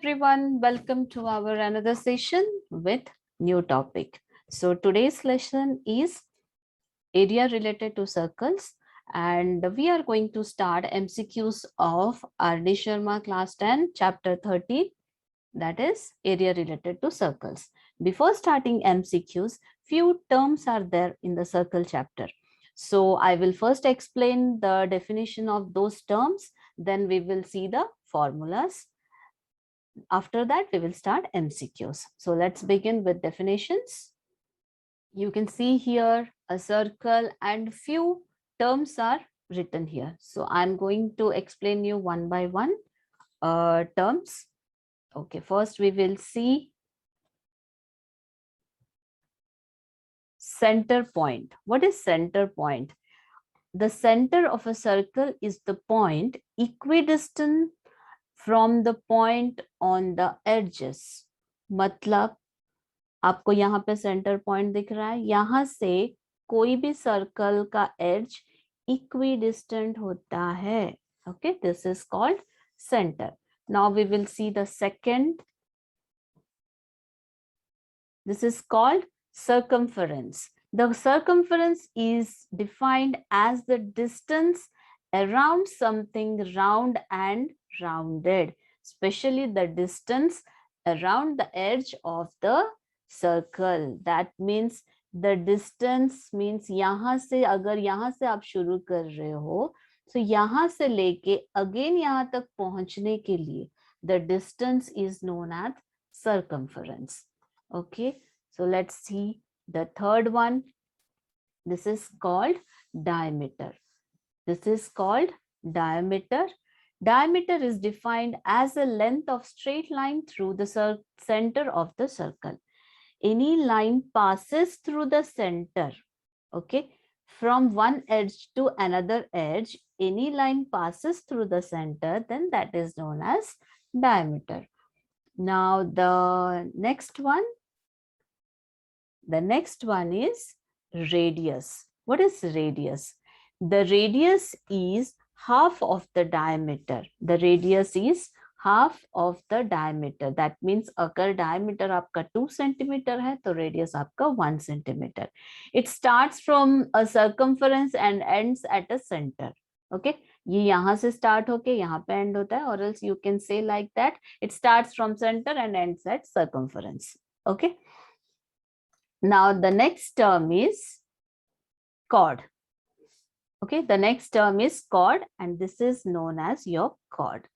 everyone, welcome to our another session with new topic. So today's lesson is area related to circles, and we are going to start MCQs of R.D. Sharma class 10 chapter 30, that is area related to circles. Before starting MCQs, few terms are there in the circle chapter. So I will first explain the definition of those terms, then we will see the formulas. After that, we will start MCQs. So let's begin with definitions. You can see here a circle and few terms are written here. So I'm going to explain you one by one terms. Okay, first we will see center point. What is center point? The center of a circle is the point equidistant from the point on the edges. मतलब आपको यहाँ पे centre point दिख रहा है, यहाँ से कोई भी सर्कल का एज इक्विडिस्टेंट होता है. Okay, this is called centre. Now we will see the second. This is called circumference. The circumference is defined as the distance around something round and rounded, especially the distance around the edge of the circle. That means the distance means यहाँ से, अगर यहाँ से आप शुरू कर रहे हो तो यहाँ से लेके अगेन यहाँ तक पहुंचने के लिए the distance is known as circumference. Okay, so let's see the third one. This is called diameter. This is called diameter. Diameter is defined as a length of straight line through the center of the circle. Any line passes through the center, okay, from one edge to another edge. Any line passes through the center, then that is known as diameter. Now the next one. The next one is radius. What is radius? The radius is half of the diameter. The radius is half of the diameter. That means अगर diameter आपका 2 centimeter है तो radius आपका 1 centimeter. It starts from a circumference and ends at a center. Okay, ये यहाँ से start होके यहाँ पे end होता है, or else you can say like that. It starts from center and ends at circumference. Okay. Now the next term is chord. Okay, the next term is chord, and this is known as your chord.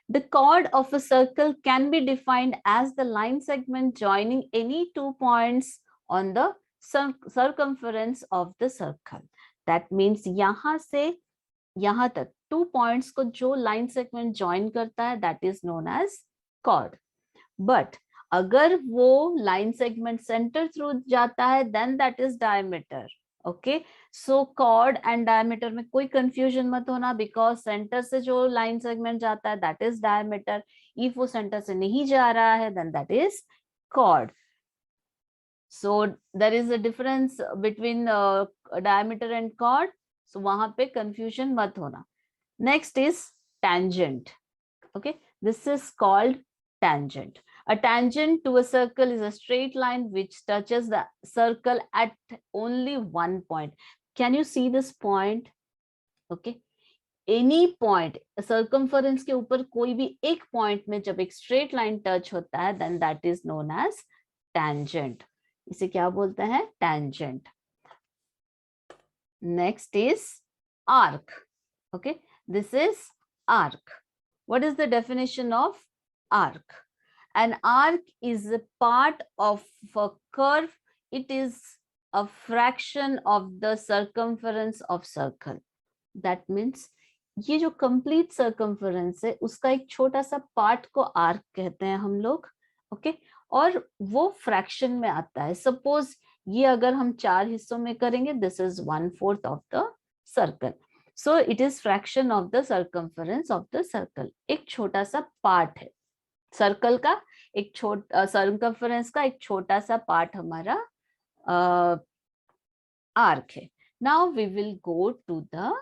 The chord of a circle can be defined as the line segment joining any 2 points on the circumference of the circle. That means यहाँ से यहाँ तक 2 points को जो line segment join करता है, that is known as chord. But अगर वो लाइन सेगमेंट सेंटर थ्रू जाता है then that is diameter. Okay, so chord and diameter में कोई confusion मत होना, because सेंटर से जो लाइन सेगमेंट जाता है that is diameter. If वो सेंटर से नहीं जा रहा है then that is chord. So there is a difference between diameter and chord. So वहां पे confusion मत होना. Next is tangent. Okay, this is called tangent. A tangent to a circle is a straight line which touches the circle at only one point. Can you see this point? Okay, any point, circumference के ऊपर कोई भी एक point में जब एक straight line touch होता है, then that is known as tangent. इसे क्या बोलते हैं? Tangent. Next is arc. Okay, this is arc. What is the definition of arc? An arc is a part of a curve. It is a fraction of the circumference of circle. That means ये जो complete circumference है उसका एक छोटा सा part को arc कहते हैं हम लोग. Okay, और वो fraction में आता है. Suppose ये अगर हम 4 हिस्सों में करेंगे, this is 1/4 of the circle. So it is fraction of the circumference of the circle. एक छोटा सा part है. सर्कल का एक छोटा सर्कमफरेंस का एक छोटा सा पार्ट हमारा आर्क है. Now we will go to the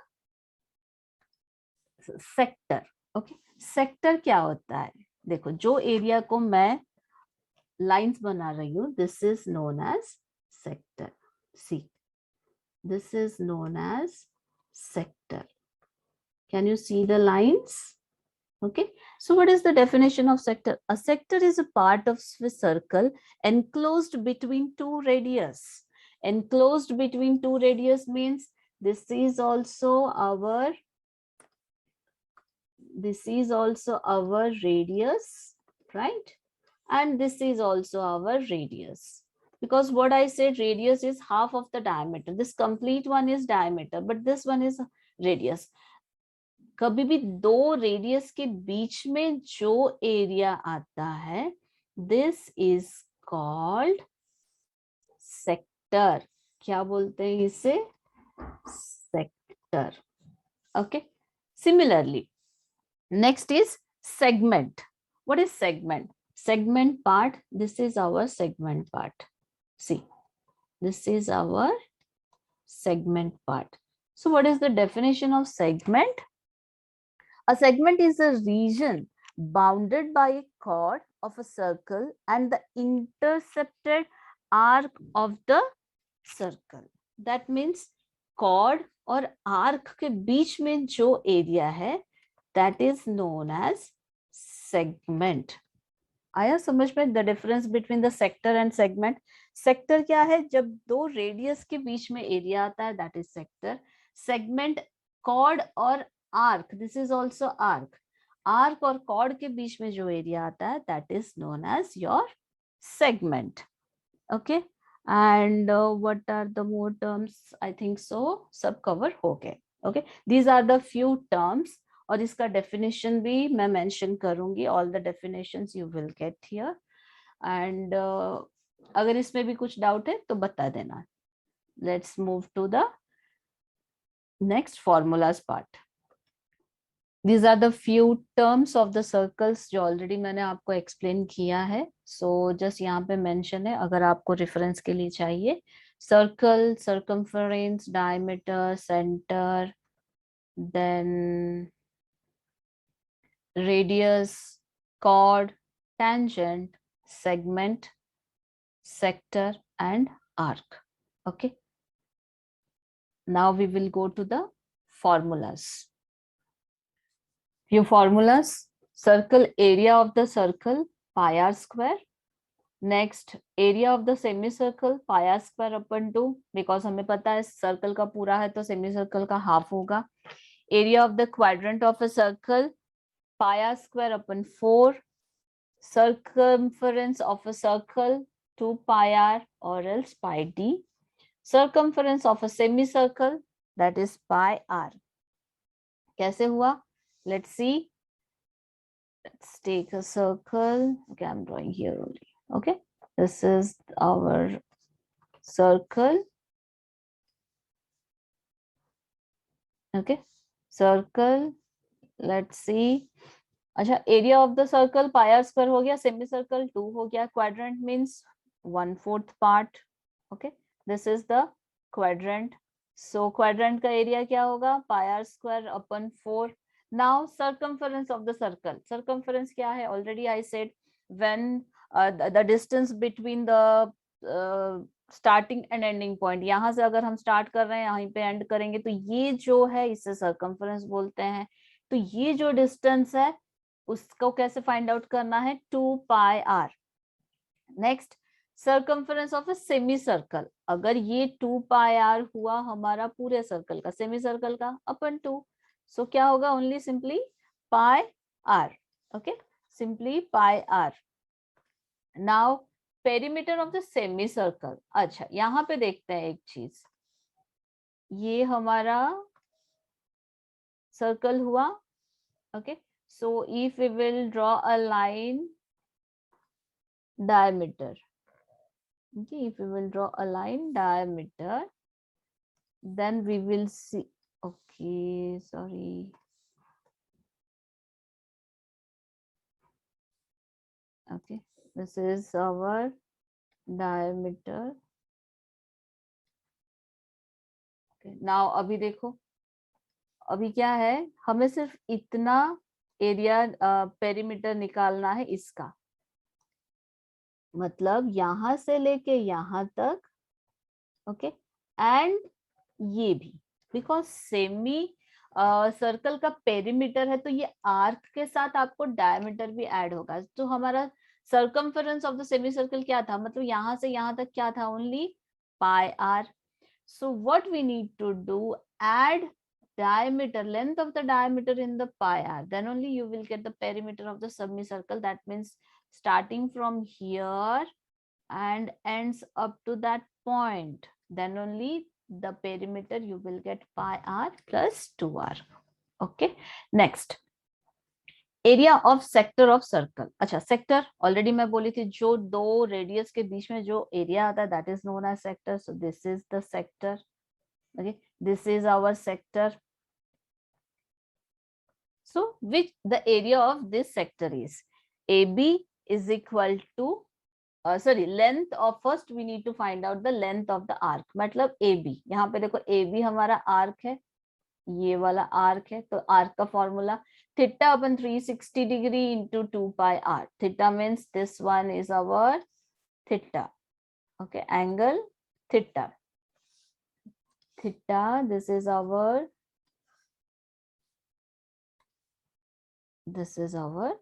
sector. Okay, sector क्या होता है? देखो जो एरिया को मैं लाइंस बना रही हूं, this is known as sector. See, this is known as sector. Can you see the lines? Okay, so what is the definition of sector? A sector is a part of a circle enclosed between two radius. Enclosed between two radius means this is also our radius, right? And this is also our radius, because what I said, radius is half of the diameter. This complete one is diameter, but this one is radius. कभी भी दो radius के बीच में जो area आता है, this is called sector. क्या बोलते हैं इसे? Sector. Okay, similarly next is segment. What is segment? Segment part, this is our segment part. See, this is our segment part. So what is the definition of segment? A segment is a region bounded by a chord of a circle and the intercepted arc of the circle. That means chord और arc के बीच में जो area है, that is known as segment. आया समझ में the difference between the sector and segment? Sector क्या है? जब दो रेडियस के बीच में एरिया आता है, that is sector. Segment chord और arc, this is also arc. Arc और कॉर्ड के बीच में जो एरिया आता है, that is known as your segment. Okay, and what are the more terms? I think so सब कवर हो गए. Okay, these are the few terms, और इसका डेफिनेशन भी मैं मेंशन करूंगी. All the definitions you will get here. And अगर इसमें भी कुछ डाउट है तो बता देना. Let's move to the next formulas part. These are the few terms of the circles जो ऑलरेडी मैंने आपको एक्सप्लेन किया है. सो जस्ट यहाँ पे मेंशन है, अगर आपको रेफरेंस के लिए चाहिए. Circle, circumference, diameter, centre, then radius, chord, tangent, segment, sector, and arc. Okay, now we will go to the formulas. Few formulas. Circle, area of the circle, pi r square. Next, area of the semicircle, pi r square upon 2, because हमें पता है circle का पूरा है तो semicircle का half होगा. Area of the quadrant of a circle, pi r square upon 4. Circumference of a circle, 2 pi r or else pi d. Circumference of a semicircle, that is pi r. कैसे हुआ? Let's see. Let's take a circle. Okay, I'm drawing here only. Okay, this is our circle. Okay, circle. Let's see. अच्छा, area of the circle pi r square हो गया, semicircle 2 हो गया, quadrant means 1/4 part. Okay, this is the quadrant. So quadrant का area क्या होगा? Pi r square upon 4. Now circumference of the circle. Circumference क्या है? Already I said, when the distance between the starting and ending point, यहाँ से अगर हम start कर रहे हैं यहीं पे एंड करेंगे, तो ये जो है इसे सर्कमफरेंस बोलते हैं. तो ये जो डिस्टेंस है उसको कैसे फाइंड आउट करना है? 2 pi r. Next, circumference of a semicircle. अगर ये 2 पाई आर हुआ हमारा पूरे सर्कल का, सेमी सर्कल का अपन 2, सो क्या होगा? Only simply pi r. Okay, simply pi r. Now perimeter of the semi circle. अच्छा, यहाँ पे देखते हैं एक चीज. ये हमारा सर्कल हुआ. Okay, so if we will draw a line diameter, okay, if we will draw a line diameter, then we will see, okay, sorry, okay, this is our diameter. Okay, now अभी देखो, अभी क्या है, हमें सिर्फ इतना area perimeter निकालना है इसका, मतलब यहां से लेके यहां तक, ओके, एंड ये भी, बिकॉज सेमी सर्कल का पेरीमीटर है तो ये आर्क के साथ आपको डायमीटर भी ऐड होगा। तो हमारा circumference of the semi circle क्या था, मतलब यहां से यहां तक क्या था, only pi r. So what we need to do, add diameter, length of the diameter in the pi r, then only you will get the perimeter of the semicircle. That means starting from here and ends up to that point, then only the perimeter you will get pi r plus 2r. Okay, next, area of sector of circle. अच्छा, sector already मैं बोली थी, जो दो radius के बीच में जो एरिया आता है that is known as sector. So this is the sector, okay, this is our sector. So which the area of this sector is AB is equal to sorry, length of, first we need to find out the length of the arc, मतलब AB, यहाँ पे देखो AB हमारा arc है, ये वाला arc है, तो आर्क का formula theta upon 360 degree into 2 pi r. Theta means this one is our theta, okay, angle theta, theta this is our, this is our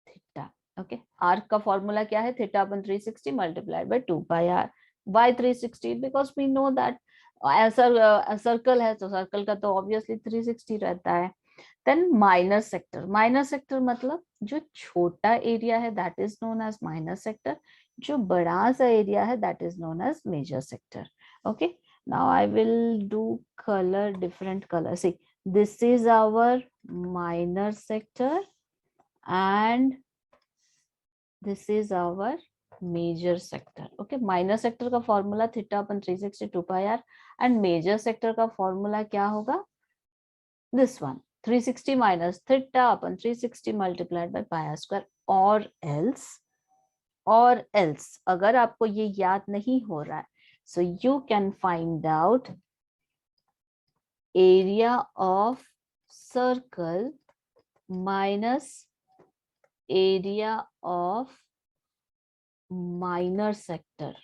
theta, okay. Arc का formula क्या है, theta upon 360 multiplied by 2 pi r. Why 360? Because we know that circle है तो circle का तो obviously 360 रहता है। Then minor sector, minor sector मतलब जो छोटा एरिया है that is known as minor sector, जो बड़ा सा एरिया है that is known as major sector. Okay, now I will do colour, different colour. See, this is our minor sector and this is our major sector. Okay, minor sector का formula theta upon 360 2 pi r, and major sector का formula क्या होगा, this one 360 minus theta upon 360 multiplied by pi r square. और else अगर आपको ये याद नहीं हो रहा है, so you can find out area of circle minus area of minor sector.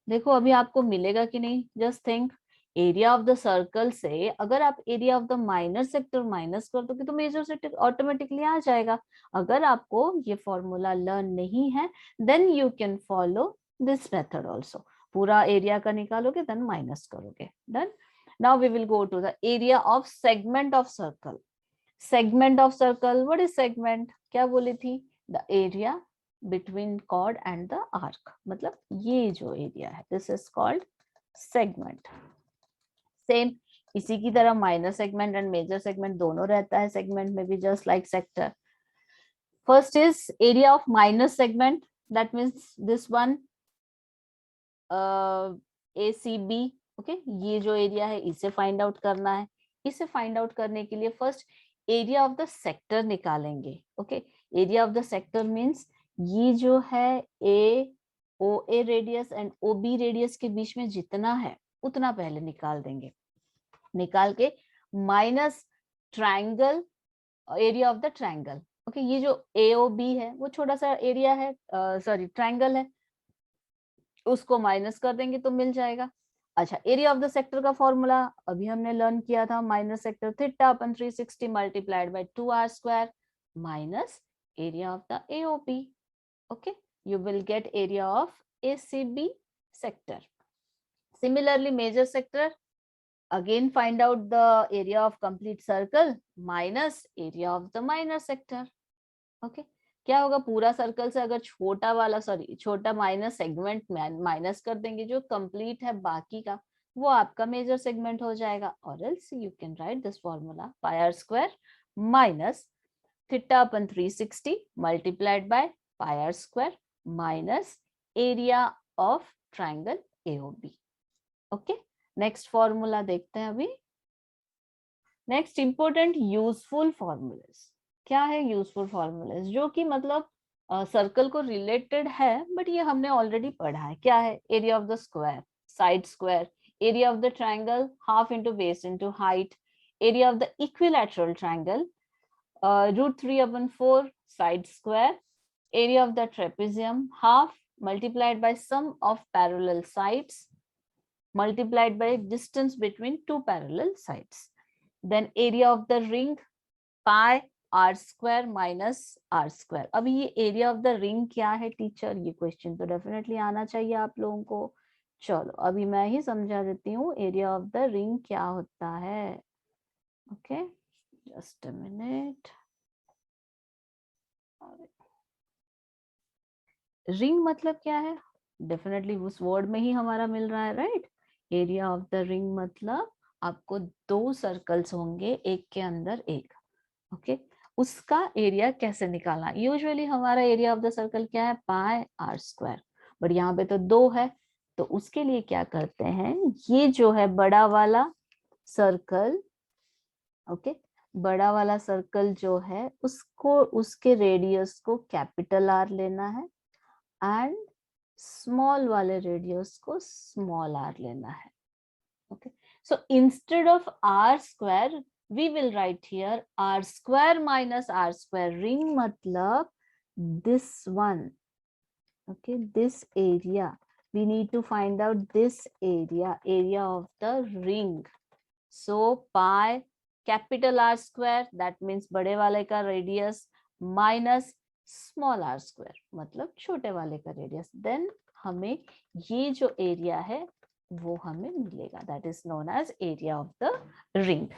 देखो अभी आपको मिलेगा कि नहीं, just think, area of the circle से अगर आप area of the minor sector minus कर दोगे तो मेजर सेक्टर ऑटोमेटिकली आ जाएगा। अगर आपको ये फॉर्मूला लर्न नहीं है then you can follow this method also, पूरा एरिया का निकालोगे देन माइनस करोगे। Done. Now we will go to the area of segment of circle. Segment of circle, what is segment, क्या बोली थी, the area between chord and the arc, मतलब ये जो एरिया है this is called segment. Same इसी की तरह minor segment and major segment दोनों रहता है सेगमेंट में भी, just like sector. First is area of minor segment, that means this one ACB, okay, ये जो एरिया है इसे फाइंड आउट करना है। इसे फाइंड आउट करने के लिए first area of the sector निकालेंगे। Okay, area of the sector means ये जो है OA radius and OB radius के बीच में जितना है उतना पहले निकाल देंगे, निकाल के minus triangle, area of the triangle. Okay, ये जो AOB है वो छोटा सा एरिया है, सॉरी ट्रायंगल है, उसको माइनस कर देंगे तो मिल जाएगा। अच्छा, एरिया ऑफ द सेक्टर का फॉर्मूला अभी हमने लर्न किया था, minus sector theta upon 360 multiplied bye 2r square minus area of the AOB। Okay, you will get area of ACB sector. Similarly, major sector, again find out the area of complete circle minus area of the minor sector. Okay, क्या होगा, पूरा circle से अगर छोटा वाला, sorry छोटा minus segment minus कर देंगे, जो कंप्लीट है बाकी का वो आपका मेजर सेगमेंट हो जाएगा। और else you can write this formula, pi r square minus theta upon 360 multiplied by pi r square minus area of triangle AOB। Okay, next formula देखते हैं अभी। नेक्स्ट इंपॉर्टेंट यूजफुल फॉर्मूलाज, क्या है useful formulas, जो कि मतलब circle को related है बट ये हमने ऑलरेडी पढ़ा है। क्या है, area of the square side square, area of the triangle half into base into height, area of the equilateral triangle root 3/4 side square, area of the trapezium half multiplied by sum of parallel sides multiplied by distance between two parallel sides. Then area of the ring pi r square minus r square. अभी ये area of the ring क्या है teacher, ये question तो definitely आना चाहिए आप लोगों को. चलो अभी मैं ही समझा देती हूँ एरिया ऑफ द रिंग क्या होता है. Okay just a minute. Ring मतलब क्या है, डेफिनेटली उस वर्ड में ही हमारा मिल रहा है, right. Area of the ring मतलब आपको दो सर्कल्स होंगे एक के अंदर एक. ओके उसका एरिया कैसे निकालना. यूजुअली हमारा एरिया ऑफ द सर्कल क्या है, पाई आर स्क्वायर. बट यहाँ पे तो दो है, तो उसके लिए क्या करते हैं, ये जो है बड़ा वाला सर्कल, ओके बड़ा वाला सर्कल जो है उसको उसके रेडियस को कैपिटल आर लेना है एंड स्मॉल वाले रेडियस को स्मॉल आर लेना है. Okay so instead of r square we will write here r square minus r square. Ring matlab this one. Okay this area we need to find out this area of the ring. So pi capital R square that means बड़े वाले का radius minus small r square मतलब छोटे वाले का radius. Then हमें ये जो area है वो हमें मिलेगा, that is known as area of the ring.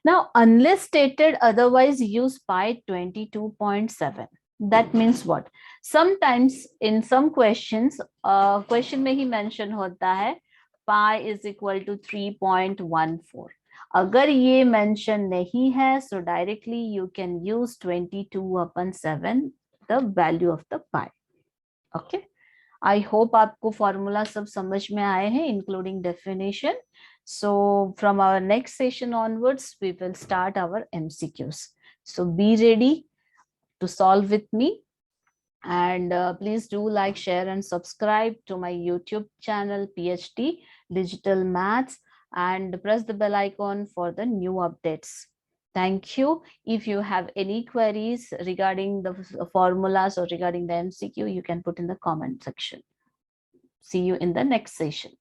Now, unless stated otherwise, use pi 22.7. That means what? Sometimes in some questions, question में ही mention होता है pi is equal to 3.14. अगर ये mention नहीं है, so directly you can use 22/7, the value of the pi. Okay. I hope आपको formula सब समझ में आए हैं, including definition. So from our next session onwards, we will start our MCQs. So be ready to solve with me. And please do like, share and subscribe to my YouTube channel, PhD Digital Maths, and press the bell icon for the new updates. Thank you. If you have any queries regarding the formulas or regarding the MCQ, you can put in the comment section. See you in the next session.